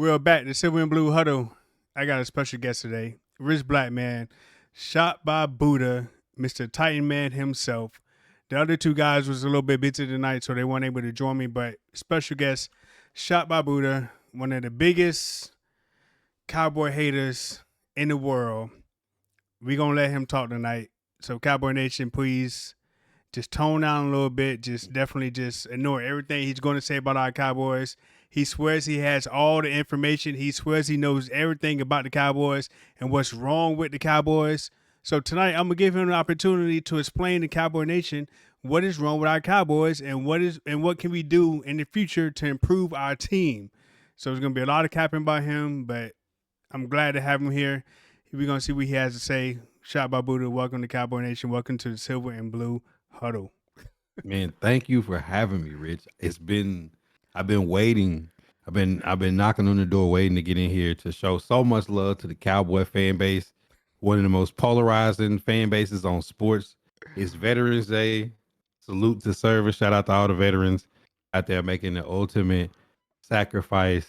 We're back to Silver and Blue Huddle. I got a special guest today, Richblkman, shot by Buddha, Mr. Titan Man himself. The other two guys was a little bit busy tonight, so they weren't able to join me. But special guest, shot by Buddha, one of the biggest cowboy haters in the world. We gonna let him talk tonight. So Cowboy Nation, please just tone down a little bit. Definitely ignore everything he's going to say about our Cowboys. He swears he has all the information. He swears he knows everything about the Cowboys and what's wrong with the Cowboys. So tonight I'm gonna give him an opportunity to explain to Cowboy Nation what is wrong with our Cowboys and what can we do in the future to improve our team. So there's gonna be a lot of capping by him, but I'm glad to have him here. We're gonna see what he has to say. Shot by Buddha. Welcome to Cowboy Nation. Welcome to the Silver and Blue Huddle. Man, thank you for having me, Rich. I've been waiting. I've been knocking on the door waiting to get in here to show so much love to the Cowboy fan base. One of the most polarizing fan bases on sports. It's Veterans Day. Salute to service. Shout out to all the veterans out there making the ultimate sacrifice.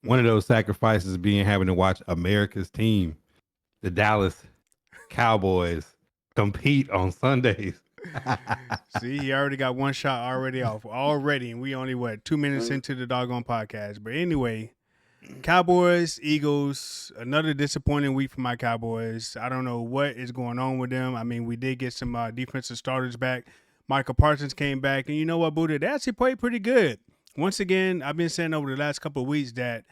One of those sacrifices being having to watch America's team, the Dallas Cowboys, compete on Sundays. See, he already got one shot already off. And we only 2 minutes into the doggone podcast. But anyway, Cowboys, Eagles, another disappointing week for my Cowboys. I don't know what is going on with them. I mean, we did get some defensive starters back. Michael Parsons came back, and you know what, Buddha? They actually played pretty good. Once again, I've been saying over the last couple of weeks that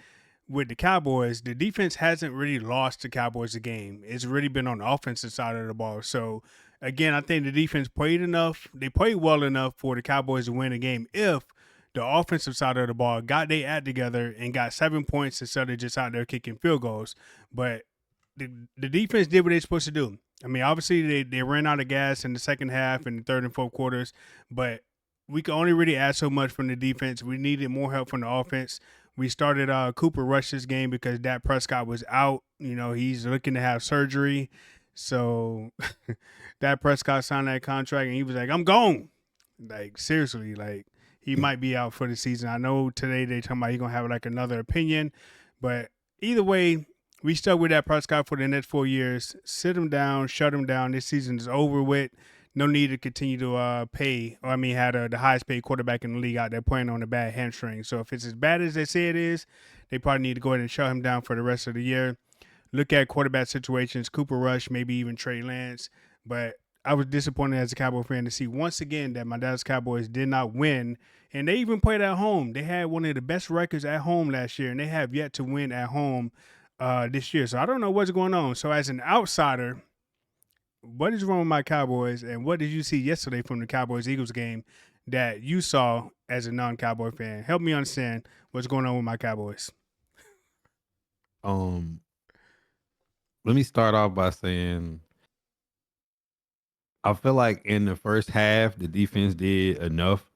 with the Cowboys, the defense hasn't really lost the Cowboys a game. It's really been on the offensive side of the ball. So, again, I think the defense played enough. They played well enough for the Cowboys to win a game if the offensive side of the ball got their act together and got 7 points instead of just out there kicking field goals. But the defense did what they're supposed to do. I mean, obviously, they ran out of gas in the second half and the third and fourth quarters, but we could only really ask so much from the defense. We needed more help from the offense. We started Cooper Rush this game because Dak Prescott was out. You know, he's looking to have surgery. So Dak Prescott signed that contract and he was like, I'm gone. Like, seriously, like, he might be out for the season. I know today they talking about he's going to have like another opinion. But either way, we stuck with that Prescott for the next 4 years. Sit him down, shut him down. This season is over with. No need to continue to pay. Had the highest paid quarterback in the league out there playing on a bad hamstring. So if it's as bad as they say it is, they probably need to go ahead and shut him down for the rest of the year. Look at quarterback situations, Cooper Rush, maybe even Trey Lance. But I was disappointed as a Cowboy fan to see once again that my Dallas Cowboys did not win. And they even played at home. They had one of the best records at home last year, and they have yet to win at home this year. So I don't know what's going on. So as an outsider, what is wrong with my Cowboys, and what did you see yesterday from the Cowboys-Eagles game that you saw as a non-Cowboy fan? Help me understand what's going on with my Cowboys. Let me start off by saying I feel like in the first half, the defense did enough.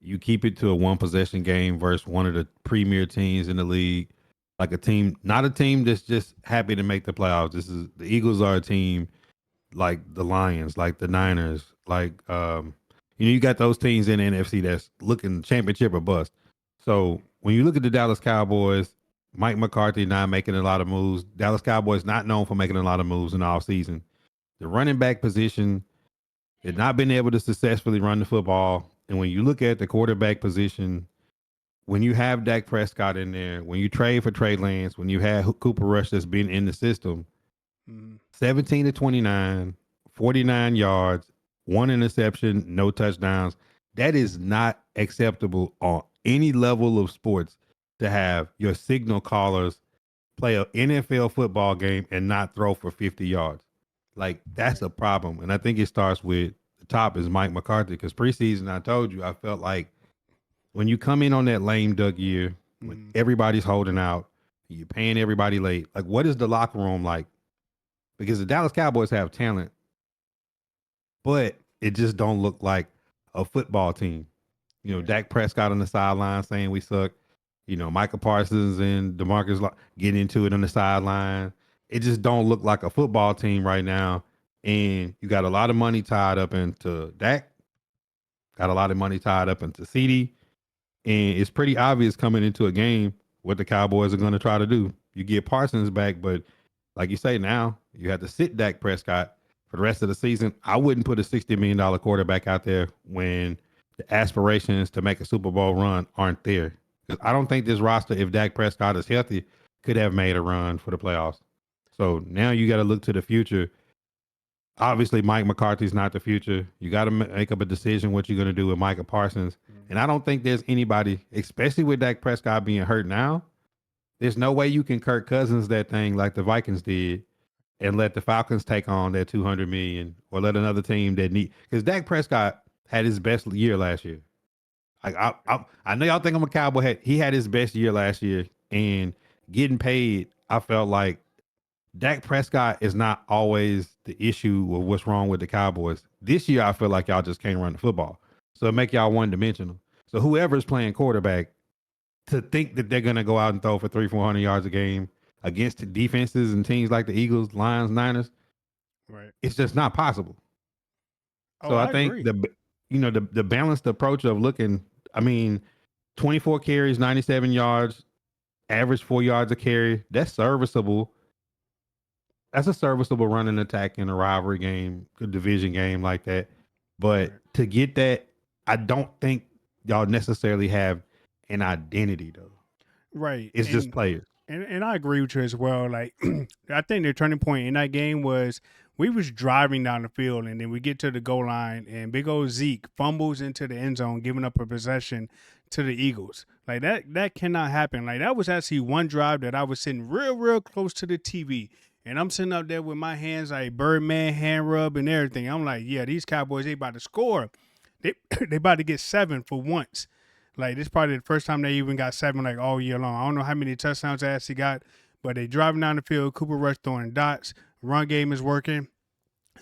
You keep it to a one-possession game versus one of the premier teams in the league, like a team, not a team that's just happy to make the playoffs. The Eagles are a team like the Lions, like the Niners, like you got those teams in the NFC that's looking championship or bust. So when you look at the Dallas Cowboys, Mike McCarthy not making a lot of moves. Dallas Cowboys not known for making a lot of moves in the offseason. The running back position had not been able to successfully run the football. And when you look at the quarterback position, when you have Dak Prescott in there, when you trade for Trey Lance, when you have Cooper Rush that's been in the system, 17 to 29, 49 yards, one interception, no touchdowns. That is not acceptable on any level of sports to have your signal callers play an NFL football game and not throw for 50 yards. Like, that's a problem. And I think it starts with the top is Mike McCarthy, because preseason, I told you, I felt like when you come in on that lame duck year, when everybody's holding out, you're paying everybody late, like, what is the locker room like? Because the Dallas Cowboys have talent, but it just don't look like a football team. You know, Dak Prescott on the sideline saying we suck. You know, Michael Parsons and DeMarcus getting into it on the sideline. It just don't look like a football team right now. And you got a lot of money tied up into Dak. Got a lot of money tied up into CD. And it's pretty obvious coming into a game what the Cowboys are going to try to do. You get Parsons back, but like you say now, you have to sit Dak Prescott for the rest of the season. I wouldn't put a $60 million quarterback out there when the aspirations to make a Super Bowl run aren't there. 'Cause I don't think this roster, if Dak Prescott is healthy, could have made a run for the playoffs. So now you got to look to the future. Obviously, Mike McCarthy's not the future. You got to make up a decision what you're going to do with Micah Parsons. And I don't think there's anybody, especially with Dak Prescott being hurt now, there's no way you can Kirk Cousins that thing like the Vikings did and let the Falcons take on that 200 million or let another team that need, because Dak Prescott had his best year last year. Like I know y'all think I'm a Cowboy head. He had his best year last year, and getting paid, I felt like Dak Prescott is not always the issue of what's wrong with the Cowboys. This year, I feel like y'all just can't run the football. So it make y'all one dimensional. So whoever's playing quarterback, to think that they're going to go out and throw for 300-400 yards a game against defenses and teams like the Eagles, Lions, Niners, Right. it's just not possible. Oh, So I I think agree. the balanced approach of looking, I mean, 24 carries, 97 yards, average 4 yards a carry, that's serviceable. That's a serviceable running attack in a rivalry game, a division game like that. But Right. to get that, I don't think y'all necessarily have an identity though. Right. It's just players. And I agree with you as well. Like I think the turning point in that game was we was driving down the field and then we get to the goal line and big old Zeke fumbles into the end zone, giving up a possession to the Eagles. Like that cannot happen. Like that was actually one drive that I was sitting real close to the TV. And I'm sitting up there with my hands like Birdman hand rub and everything. I'm like, yeah, these Cowboys, they about to score. They they about to get 7 for once. Like this is probably the first time they even got 7 like all year long. I don't know how many touchdowns they actually got, but they driving down the field. Cooper Rush throwing dots. Run game is working.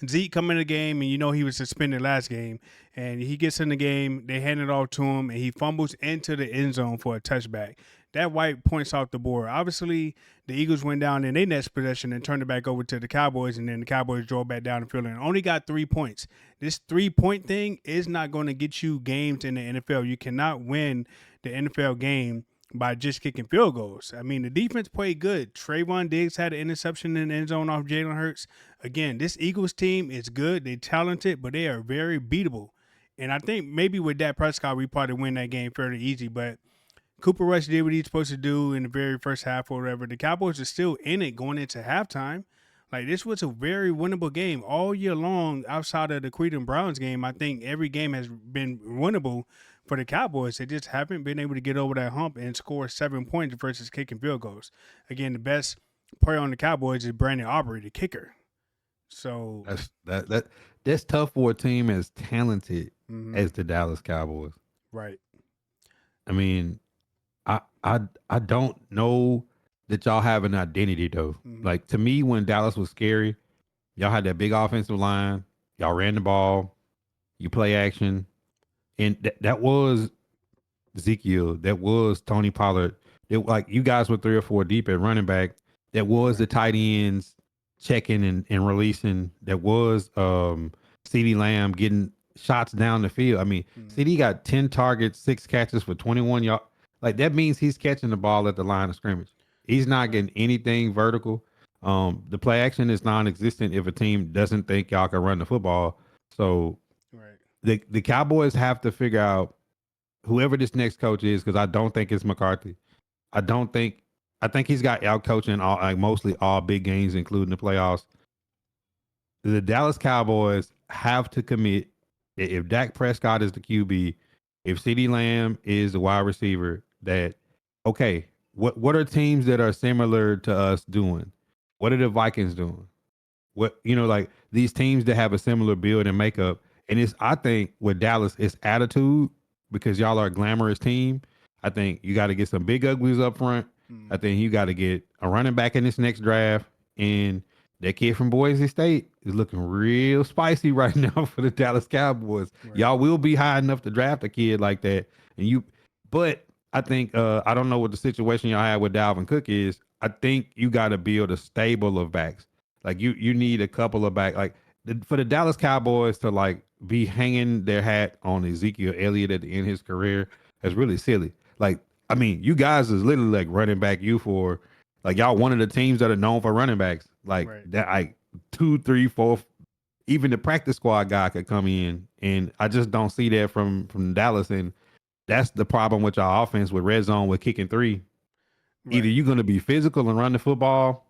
Zeke come in the game, and you know he was suspended last game, and he gets in the game. They hand it off to him, and he fumbles into the end zone for a touchback. That white points off the board. Obviously, the Eagles went down in their next possession and turned it back over to the Cowboys, and then the Cowboys drove back down the field and only got 3 points. This 3-point thing is not going to get you games in the NFL. You cannot win the NFL game by just kicking field goals. I mean, the defense played good. Trayvon Diggs had an interception in the end zone off Jalen Hurts. Again, this Eagles team is good. They're talented, but they are very beatable. And I think maybe with Dak Prescott, we probably win that game fairly easy. But Cooper Rush did what he's supposed to do in the very first half or whatever. The Cowboys are still in it going into halftime. Like this was a very winnable game all year long. Outside of the Cleveland Browns game, I think every game has been winnable for the Cowboys. They just haven't been able to get over that hump and score 7 points versus kicking field goals. Again, the best player on the Cowboys is Brandon Aubrey, the kicker. So That's tough for a team as talented mhm, as the Dallas Cowboys. right, I mean, I don't know that y'all have an identity though. mhm, Like to me, when Dallas was scary, y'all had that big offensive line. Y'all ran the ball. You play action, and that was Ezekiel. That was Tony Pollard. Like you guys were 3 or 4 deep at running back. That was the right, tight ends checking and releasing. That was CeeDee Lamb getting shots down the field. I mean, mhm, CeeDee got 10 targets, 6 catches for 21 yards. Like that means he's catching the ball at the line of scrimmage. He's not right, getting anything vertical. The play action is non-existent if a team doesn't think y'all can run the football. So right, the Cowboys have to figure out whoever this next coach is, because I don't think it's McCarthy. I don't think I think he's got out coaching all like mostly all big games, including the playoffs. The Dallas Cowboys have to commit if Dak Prescott is the QB, if CeeDee Lamb is the wide receiver, that okay, what are teams that are similar to us doing? What are the Vikings doing? What like these teams that have a similar build and makeup. And it's I think with Dallas, it's attitude because y'all are a glamorous team. I think you got to get some big uglies up front. I mhm, think you got to get a running back in this next draft. And that kid from Boise State is looking real spicy right now for the Dallas Cowboys. right, Y'all will be high enough to draft a kid like that. But I think I don't know what the situation y'all have with Dalvin Cook is. I think you got to build a stable of backs. Like you need a couple of back. Like for the Dallas Cowboys to like be hanging their hat on Ezekiel Elliott at the end of his career is really silly. Like I mean, you guys is literally like running back you for like y'all one of the teams that are known for running backs. Like Right. that like 2, 3, 4, even the practice squad guy could come in. And I just don't see that from Dallas. And that's the problem with y'all offense with red zone with kicking three. Either Right. you're gonna be physical and run the football,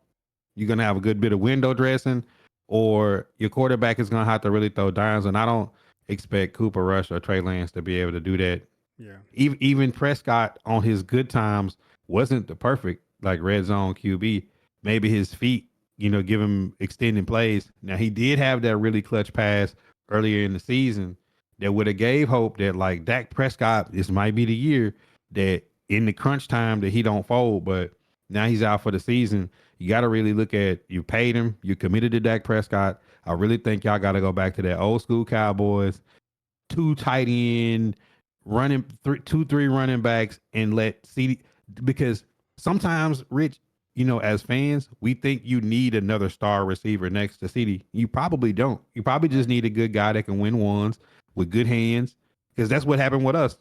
you're gonna have a good bit of window dressing, or your quarterback is gonna have to really throw downs. And I don't expect Cooper Rush or Trey Lance to be able to do that. Yeah. Even Prescott on his good times wasn't the perfect like red zone QB. Maybe his feet, give him extending plays. Now he did have that really clutch pass earlier in the season that would have gave hope that like Dak Prescott, this might be the year that in the crunch time that he don't fold. But now he's out for the season. You got to really look at you paid him, you committed to Dak Prescott. I really think y'all got to go back to that old school Cowboys two tight end, running two, three running backs, and let CD because sometimes Rich, as fans, we think you need another star receiver next to CD. You probably don't. You probably just Right. need a good guy that can win ones with good hands. Because that's what happened with us.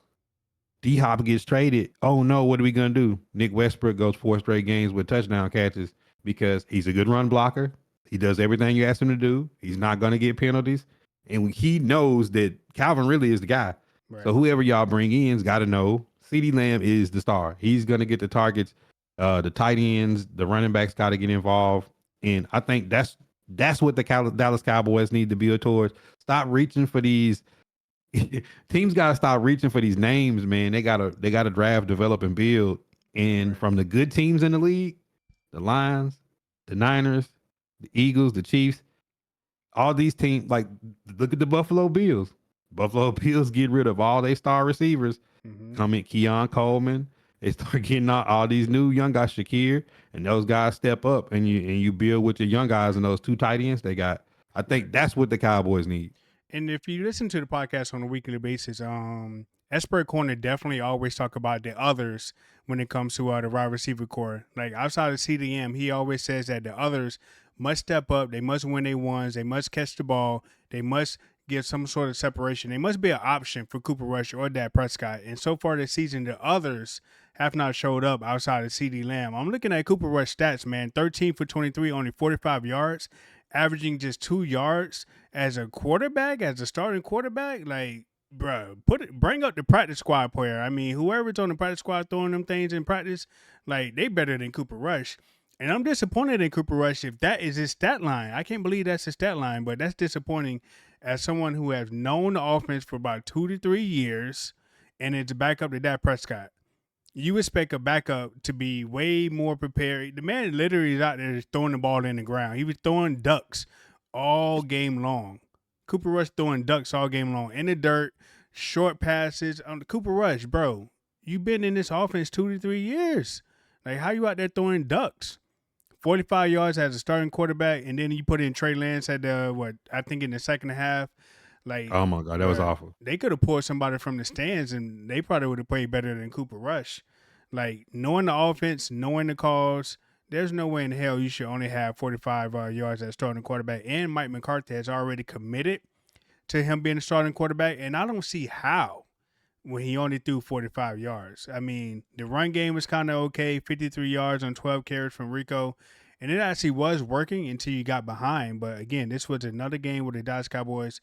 D Hop gets traded. Oh no, what are we gonna do? Nick Westbrook goes 4 straight games with touchdown catches because he's a good run blocker. He does everything you ask him to do. He's not gonna get penalties, and he knows that Calvin really is the guy. So Right. whoever y'all bring in's got to know CeeDee Lamb is the star. He's gonna get the targets. The tight ends, the running backs got to get involved, and I think that's what the Dallas Cowboys need to build towards. Stop reaching for these teams gotta stop reaching for these names, man. They gotta draft, develop, and build. And Right. from the good teams in the league, the Lions, the Niners, the Eagles, the Chiefs, all these teams, like look at the Buffalo Bills. Buffalo Bills get rid of all their star receivers. Mm-hmm. Come in Keon Coleman. They start getting all these new young guys, Shakir, and those guys step up and you build with your young guys and those two tight ends they got. I Right. think that's what the Cowboys need. And if you listen to the podcast on a weekly basis, Expert Corner definitely always talk about the others when it comes to the wide receiver core. Like outside of CDM, he always says that the others must step up. They must win their ones. They must catch the ball. They must give some sort of separation. They must be an option for Cooper Rush or Dak Prescott. And so far this season, the others have not showed up outside of CD Lamb. I'm looking at Cooper Rush stats, man. 13 for 23, only 45 yards, averaging just 2 yards as a quarterback, as a starting quarterback. Like, bro, bring up the practice squad player. I mean, whoever's on the practice squad throwing them things in practice, like they better than Cooper Rush. And I'm disappointed in Cooper Rush if that is his stat line. I can't believe that's his stat line, but that's disappointing as someone who has known the offense for about 2 to 3 years and it's back up to Dak Prescott. You expect a backup to be way more prepared. The man literally is out there just throwing the ball in the ground. He was throwing ducks all game long. Cooper Rush throwing ducks all game long in the dirt, short passes. Cooper Rush, bro, you've been in this offense 2 to 3 years. Like, how you out there throwing ducks? 45 yards as a starting quarterback, and then you put in Trey Lance at I think in the second half. Like, Oh my God, that was bruh, awful. they could have pulled somebody from the stands and they probably would have played better than Cooper Rush. Like, knowing the offense, knowing the calls, there's no way in hell you should only have 45 yards as starting quarterback. And Mike McCarthy has already committed to him being a starting quarterback, and I don't see how when he only threw 45 yards. I mean, the run game was kind of okay, 53 yards on 12 carries from Rico, and it actually was working until you got behind. But again, this was another game where the Dallas Cowboys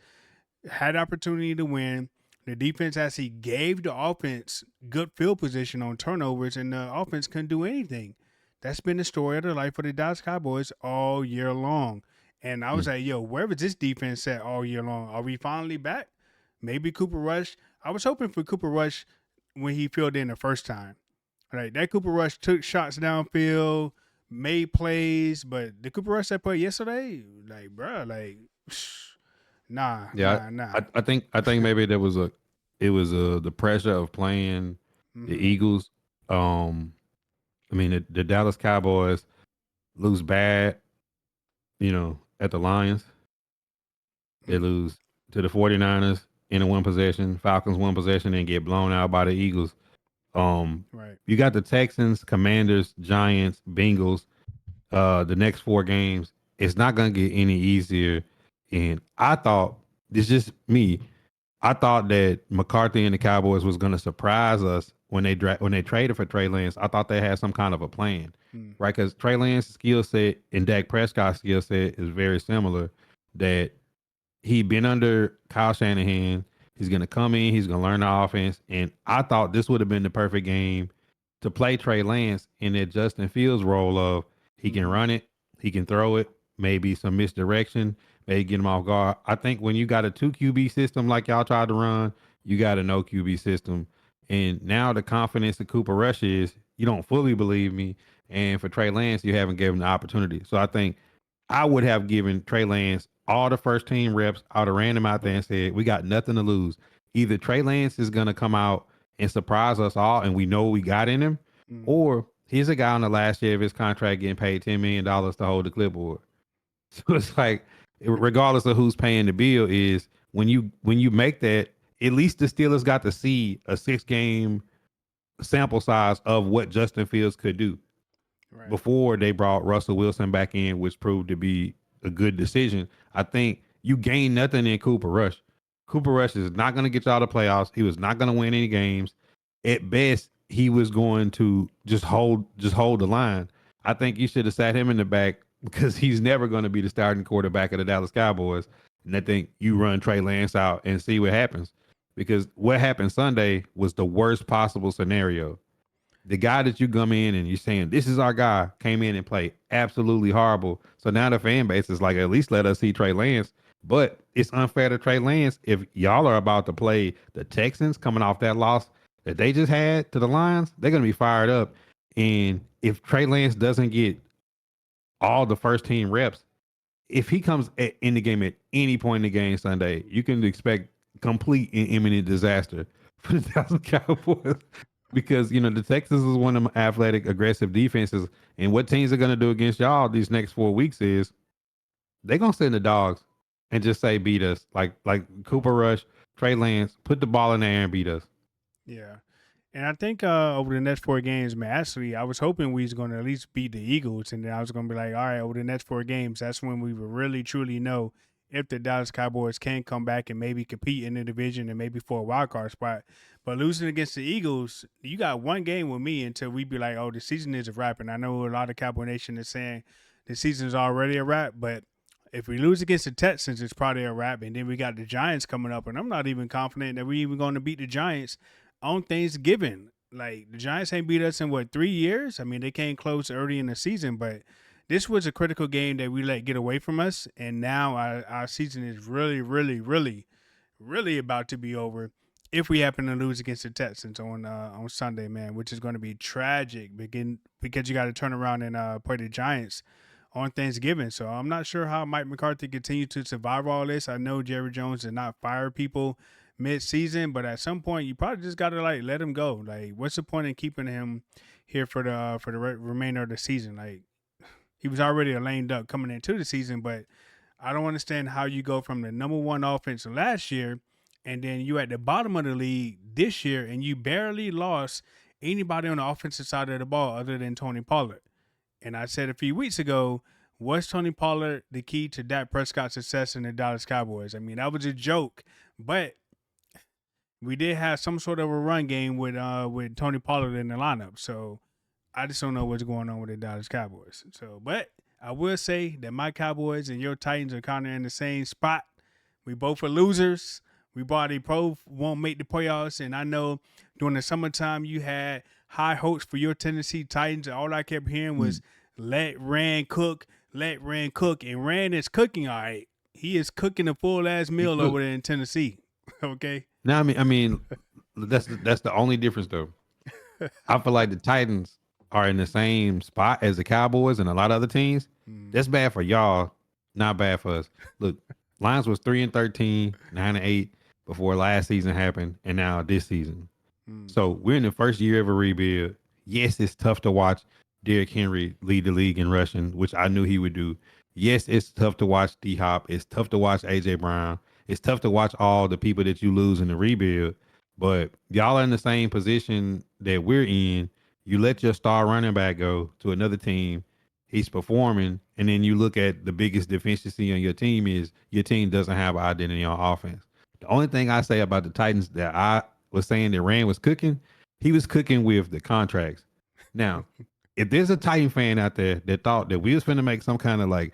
had opportunity to win. The defense actually gave the offense good field position on turnovers, and the offense couldn't do anything. That's been the story of the life for the Dallas Cowboys all year long. And I was Mm. like, yo, where was this defense at all year long? Are we finally back? Maybe Cooper Rush. I was hoping for Cooper Rush when he filled in the first time. Right, that Cooper Rush took shots downfield, made plays, but the Cooper Rush that played yesterday, like, bro, like, nah, Yeah, nah, nah. I think maybe there was the pressure of playing the Mm-hmm. Eagles. I mean the Dallas Cowboys lose bad, at the Lions. They lose to the 49ers in a one possession, Falcons one possession, and get blown out by the Eagles. Um, Right. you got the Texans, Commanders, Giants, Bengals. The next 4 games, it's not gonna get any easier. And I thought this is just me. I thought that McCarthy and the Cowboys was gonna surprise us when they traded for Trey Lance, I thought they had some kind of a plan, Mm. right? Because Trey Lance's skill set and Dak Prescott's skill set is very similar. That he been under Kyle Shanahan. He's gonna come in. He's gonna learn the offense, and I thought this would have been the perfect game to play Trey Lance in that Justin Fields role of he can run it, he can throw it, maybe some misdirection, maybe get him off guard. I think when you got a 2 QB system like y'all tried to run, you got a no QB system. And now the confidence of Cooper Rush is you don't fully believe me. And for Trey Lance, you haven't given the opportunity. So I think I would have given Trey Lance all the first team reps. I would have ran him out there and said, we got nothing to lose. Either Trey Lance is going to come out and surprise us all and we know what we got in him, or he's a guy on the last year of his contract getting paid $10 million to hold the clipboard. So it's like, regardless of who's paying the bill, is when you make that, at least the Steelers got to see a 6-game sample size of what Justin Fields could do before they brought Russell Wilson back in, which proved to be a good decision. I think you gain nothing in Cooper Rush. Cooper Rush is not going to get y'all the playoffs. He was not going to win any games. At best, he was going to just hold the line. I think you should have sat him in the back because he's never going to be the starting quarterback of the Dallas Cowboys. And I think you run Trey Lance out and see what happens. Because what happened Sunday was the worst possible scenario. The guy that you come in and you're saying, this is our guy, came in and played absolutely horrible. So now the fan base is like, at least let us see Trey Lance. But it's unfair to Trey Lance if y'all are about to play the Texans coming off that loss that they just had to the Lions. They're going to be fired up. And if Trey Lance doesn't get all the first team reps, if he comes in the game at any point in the game Sunday, you can expect complete and imminent disaster for the Dallas Cowboys. Because, the Texans is one of them athletic, aggressive defenses. And what teams are going to do against y'all these next 4 weeks is they're going to send the dogs and just say, beat us. Like Cooper Rush, Trey Lance, put the ball in the air and beat us. Yeah. And I think over the next 4 games, man, actually, I was hoping we was going to at least beat the Eagles. And then I was going to be like, all right, over the next 4 games, that's when we will really, truly know if the Dallas Cowboys can come back and maybe compete in the division and maybe for a wild card spot. But losing against the Eagles, you got 1 game with me until we be like, oh, the season is a wrap. And I know a lot of Cowboy Nation is saying the season is already a wrap. But if we lose against the Texans, it's probably a wrap. And then we got the Giants coming up. And I'm not even confident that we're even going to beat the Giants on Thanksgiving. Like, the Giants ain't beat us in, 3 years? I mean, they came close early in the season, but this was a critical game that we let get away from us, and now our season is really, really, really, really about to be over if we happen to lose against the Texans on Sunday, man, which is going to be tragic because you got to turn around and play the Giants on Thanksgiving. So I'm not sure how Mike McCarthy continues to survive all this. I know Jerry Jones did not fire people mid-season, but at some point you probably just got to let him go. Like, what's the point in keeping him here for the remainder of the season? Like, he was already a lame duck coming into the season, but I don't understand how you go from the number 1 offense last year and then you at the bottom of the league this year and you barely lost anybody on the offensive side of the ball other than Tony Pollard. And I said a few weeks ago, was Tony Pollard the key to Dak Prescott's success in the Dallas Cowboys? I mean, that was a joke, but we did have some sort of a run game with Tony Pollard in the lineup. So I just don't know what's going on with the Dallas Cowboys. So, but I will say that my Cowboys and your Titans are kind of in the same spot. We both are losers. We both won't make the playoffs. And I know during the summertime you had high hopes for your Tennessee Titans. And all I kept hearing was let Rand cook. And Rand is cooking all right. He is cooking a full ass meal over there in Tennessee. Okay. Now, I mean, that's the only difference though. I feel like the Titans are in the same spot as the Cowboys and a lot of other teams. That's bad for y'all, not bad for us. Look, Lions was 3-13, 9-8 before last season happened, and now this season. So we're in the first year of a rebuild. Yes, it's tough to watch Derrick Henry lead the league in rushing, which I knew he would do. Yes, it's tough to watch D-Hop. It's tough to watch A.J. Brown. It's tough to watch all the people that you lose in the rebuild. But y'all are in the same position that we're in. You let your star running back go to another team. He's performing. And then you look at the biggest deficiency on your team is your team doesn't have an identity on offense. The only thing I say about the Titans that I was saying that Rand was cooking he was cooking with the contracts. Now, if there's a Titan fan out there that thought that we was finna make some kind of like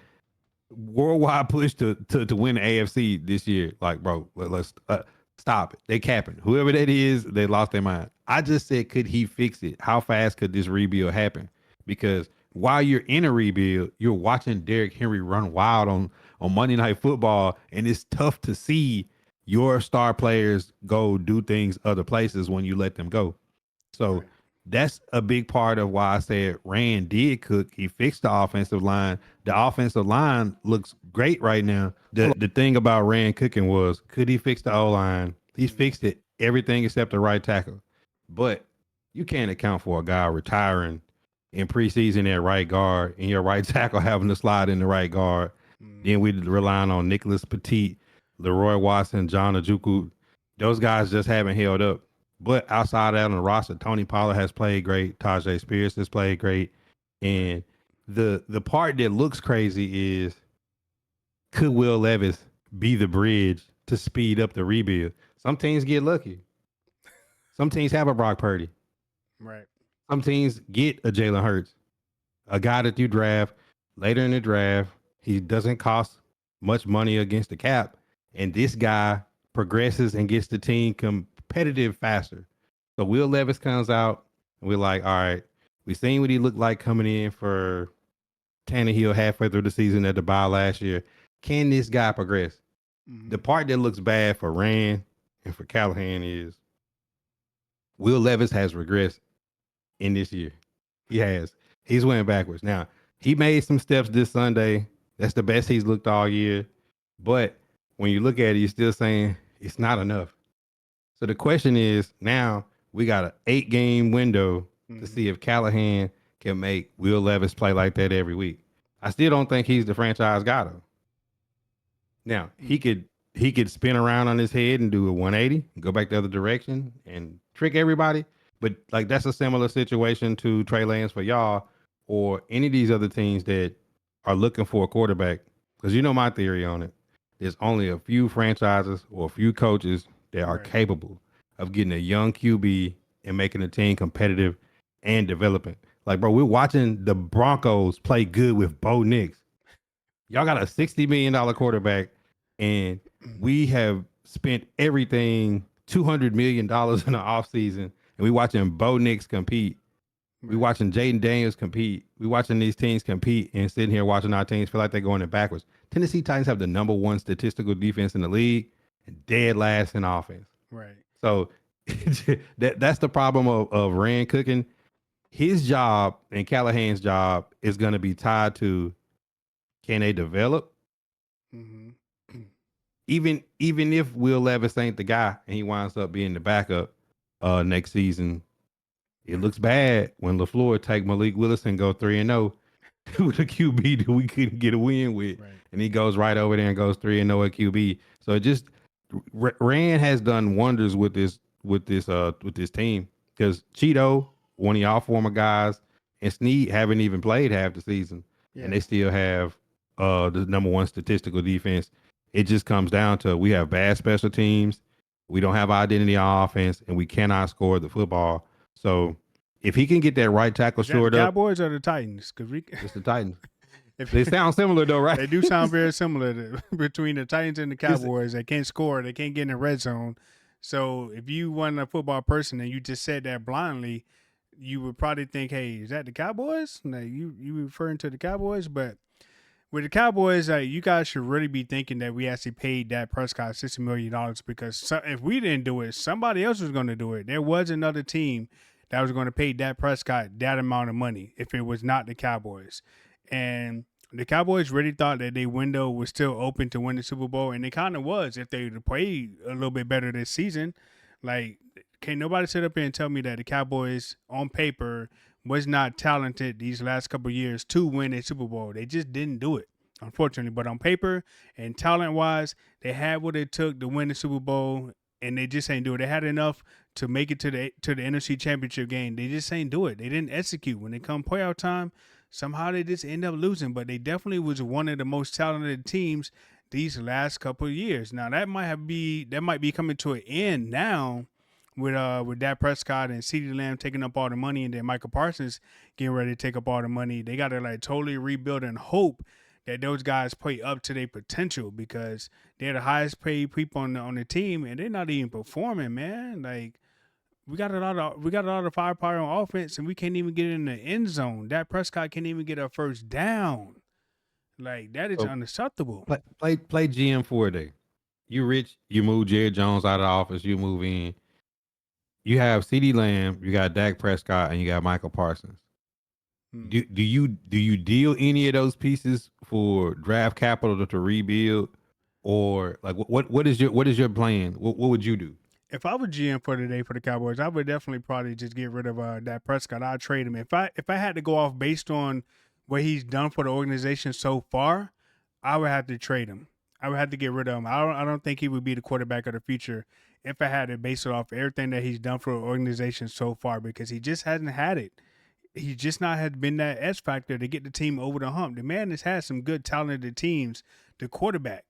worldwide push to win the AFC this year, like bro, let's stop it. They capping. Whoever that is, they lost their mind. I just said, could he fix it? How fast could this rebuild happen? Because while you're in a rebuild, you're watching Derrick Henry run wild on Monday Night Football, and it's tough to see your star players go do things other places when you let them go. So Right. that's a big part of why I said Rand did cook. He fixed the offensive line. The offensive line looks great right now. The thing about Rand cooking was, could he fix the O line? He's fixed it, everything except the right tackle. But you can't account for a guy retiring in preseason at right guard and your right tackle having to slide in the right guard. Then we relying on Nicholas Petit, Leroy Watson, John Ajuku. Those guys just haven't held up. But outside of that on the roster, Tony Pollard has played great. Tajay Spears has played great. And the part that looks crazy is, could Will Levis be the bridge to speed up the rebuild? Some teams get lucky. Some teams have a Brock Purdy. Right. Some teams get a Jalen Hurts, a guy that you draft later in the draft. He doesn't cost much money against the cap. And this guy progresses and gets the team competitive faster. So Will Levis comes out, and we're like, all right, we seen what he looked like coming in for Tannehill halfway through the season at the bye last year. Can this guy progress? The part that looks bad for Rand and for Callahan is Will Levis has regressed in this year. He has. He's went backwards. Now, he made some steps this Sunday. That's the best he's looked all year. But when you look at it, you're still saying it's not enough. So the question is, now we got an 8-game window to see if Callahan can make Will Levis play like that every week. I still don't think he's the franchise guy though. Now, he could spin around on his head and do a 180 and go back the other direction and trick everybody. But like, that's a similar situation to Trey Lance for y'all or any of these other teams that are looking for a quarterback. Because you know my theory on it. There's only a few franchises or a few coaches that are capable of getting a young QB and making a team competitive and developing. Like, bro, we're watching the Broncos play good with Bo Nix. Y'all got a $60 million quarterback, and we have spent everything $200 million in the offseason, and we watching Bo Nix compete. We watching Jaden Daniels compete. We watching these teams compete and sitting here watching our teams feel like they're going in backwards. Tennessee Titans have the number 1 statistical defense in the league and dead last in offense. Right. So that's the problem of Rand cooking. His job and Callahan's job is going to be tied to, can they develop? Even if Will Levis ain't the guy and he winds up being the backup next season, it looks bad when LaFleur take Malik Willis and go 3-0 with a QB that we couldn't get a win with. Right. And he goes right over there and goes 3-0 at QB. So it just, Rand has done wonders with this team, because Cheeto, one of y'all former guys, and Snead haven't even played half the season, and they still have the number 1 statistical defense. It just comes down to, we have bad special teams, we don't have identity on offense, and we cannot score the football. So if he can get that right tackle shored up, Cowboys or the Titans? Because it's the Titans. They sound similar though, right? They do sound very similar between the Titans and the Cowboys. They can't score. They can't get in the red zone. So if you weren't a football person and you just said that blindly, you would probably think, hey, is that the Cowboys? Like, you referring to the Cowboys? But with the Cowboys, you guys should really be thinking that we actually paid Dak Prescott $60 million, because if we didn't do it, somebody else was going to do it. There was another team that was going to pay Dak Prescott that amount of money if it was not the Cowboys. And the Cowboys really thought that their window was still open to win the Super Bowl, and it kind of was if they would play a little bit better this season. Like, can't nobody sit up here and tell me that the Cowboys, on paper, was not talented these last couple of years to win a Super Bowl. They just didn't do it, unfortunately. But on paper and talent-wise, they had what it took to win the Super Bowl, and they just ain't do it. They had enough to make it to the NFC Championship game. They just ain't do it. They didn't execute. When it come playoff time, somehow they just end up losing. But they definitely was one of the most talented teams these last couple of years. Now that might be coming to an end now with Dak Prescott and CeeDee Lamb taking up all the money, and then Michael Parsons getting ready to take up all the money. They got to like totally rebuild and hope that those guys play up to their potential because they're the highest paid people on the team, and they're not even performing, man. Like we got a lot of firepower on offense, and we can't even get in the end zone. Dak Prescott can't even get a first down. Like that is So unacceptable. play GM for a day. You rich, you move Jerry Jones out of the office, you move in. You have CeeDee Lamb, you got Dak Prescott, and you got Michael Parsons. Hmm. Do you deal any of those pieces for draft capital to rebuild, or like what is your plan? What would you do? If I was GM for today for the Cowboys, I would definitely probably just get rid of Dak Prescott. I'd trade him. If I had to go off based on what he's done for the organization so far, I would have to trade him. I would have to get rid of him. I don't think he would be the quarterback of the future if I had to base it off everything that he's done for the organization so far because he just hasn't had it. He just not had been that S factor to get the team over the hump. The man has had some good talented teams. The quarterback,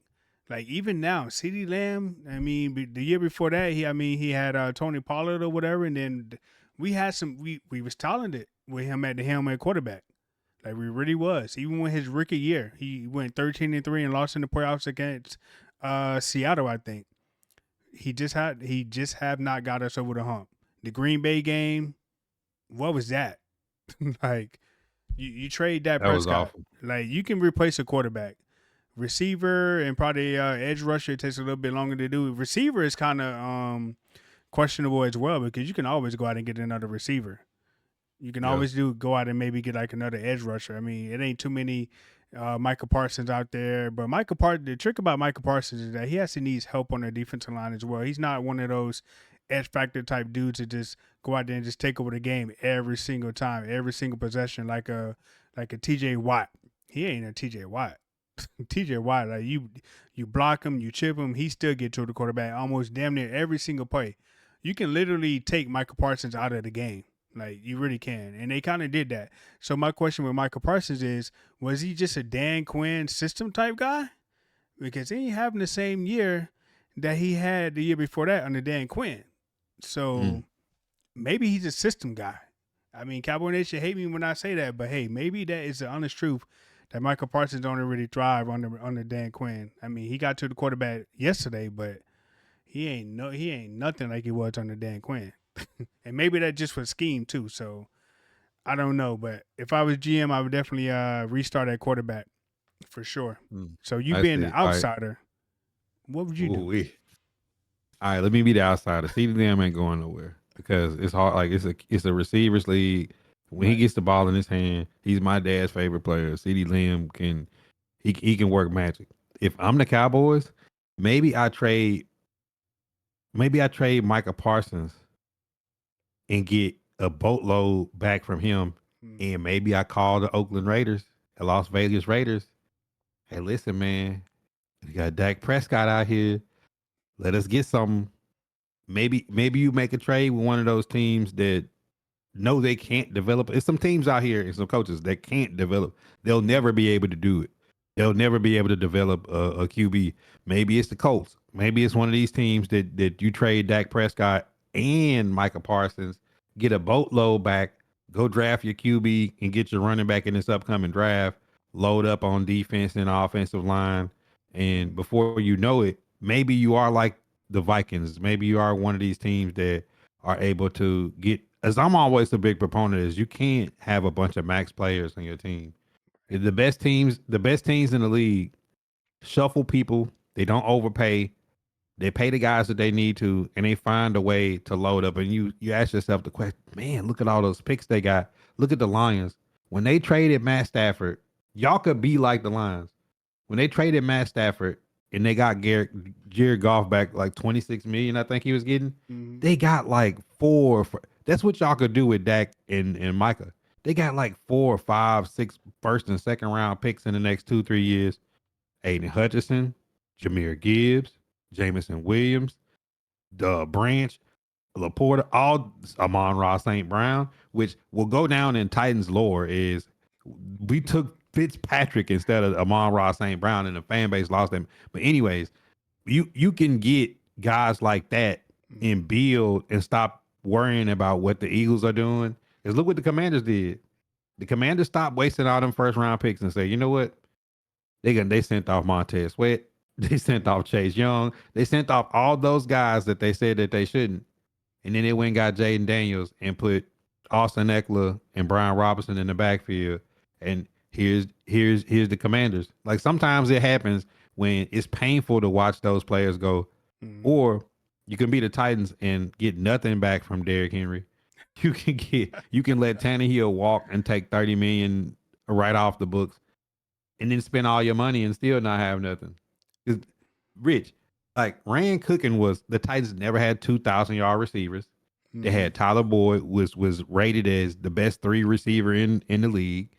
like even now, CeeDee Lamb. I mean, the year before that, he had Tony Pollard or whatever, and then we had some. We was talented with him at the helm at quarterback. Like we really was. Even with his rookie year, he went 13-3 and lost in the playoffs against Seattle. I think he just have not got us over the hump. The Green Bay game, what was that? Like you trade that That was Prescott, awful. like you can replace a quarterback, receiver, and probably edge rusher. It takes a little bit longer to do. Receiver is kind of questionable as well because you can always go out and get another receiver. You can Yeah. always go out and maybe get like another edge rusher. I mean, it ain't too many Michael Parsons out there, but the trick about Michael Parsons is that he actually needs help on the defensive line as well. He's not one of those edge factor type dudes to just go out there and just take over the game every single time, every single possession, like a TJ Watt. He ain't a TJ Watt. TJ Watt, like you block him, you chip him, he still get to the quarterback almost damn near every single play. You can literally take Michael Parsons out of the game. Like you really can. And they kind of did that. So my question with Michael Parsons is, was he just a Dan Quinn system type guy? Because he ain't having the same year that he had the year before that under Dan Quinn. Mm. So maybe he's a system guy. I mean, Cowboy Nation hate me when I say that, but hey, maybe that is the honest truth that Michael Parsons don't really thrive under Dan Quinn. I mean, he got to the quarterback yesterday, but he ain't nothing like he was under Dan Quinn. And maybe that just was scheme too. So I don't know, but if I was GM, I would definitely restart at quarterback for sure. Mm. So you I being the see. All right. outsider, what would you do? Ooh-wee. All right, let me be the outsider. CeeDee Lamb ain't going nowhere because it's hard. Like it's a receivers league. When he Right. gets the ball in his hand, he's my dad's favorite player. CeeDee Lamb he can work magic. If I'm the Cowboys, maybe I trade Micah Parsons and get a boatload back from him, Mm. and maybe I call the Oakland Raiders, the Las Vegas Raiders. Hey, listen, man, we got Dak Prescott out here. Let us get some. Maybe you make a trade with one of those teams that know they can't develop. There's some teams out here and some coaches that can't develop. They'll never be able to do it. They'll never be able to develop a QB. Maybe it's the Colts. Maybe it's one of these teams that you trade Dak Prescott and Micah Parsons, get a boatload back, go draft your QB and get your running back in this upcoming draft, load up on defense and offensive line. And before you know it, maybe you are like the Vikings. Maybe you are one of these teams that are able to get, as I'm always a big proponent, is you can't have a bunch of max players on your team. The best teams in the league shuffle people. They don't overpay. They pay the guys that they need to, and they find a way to load up. And you ask yourself the question, man, look at all those picks they got. Look at the Lions. When they traded Matt Stafford, y'all could be like the Lions. When they traded Matt Stafford and they got Jared Goff back like 26 million, I think he was getting, Mm-hmm. they got like that's what y'all could do with Dak and Micah. They got like 4, 5, 6 first and second round picks in the next 2, 3 years. Aiden Hutchinson, Jameer Gibbs, Jamison Williams, Branch, Laporta, all Amon-Ra St. Brown, which will go down in Titans lore is we took Fitzpatrick instead of Amon-Ra St. Brown and the fan base lost him. But anyways, you can get guys like that and build and stop worrying about what the Eagles are doing. Is look what the Commanders did. The Commanders stopped wasting all them first round picks and say, you know what? They sent off Montez Sweat. They sent off Chase Young. They sent off all those guys that they said that they shouldn't. And then they went and got Jaden Daniels and put Austin Eckler and Brian Robinson in the backfield. And here's the Commanders. Like sometimes it happens when it's painful to watch those players go, or you can be the Titans and get nothing back from Derrick Henry. You can let Tannehill walk and take $30 million right off the books, and then spend all your money and still not have nothing. It's Rich, like Rand Cooking was the Titans never had 2,000-yard receivers. They had Tyler Boyd was rated as the best 3 receiver in the league.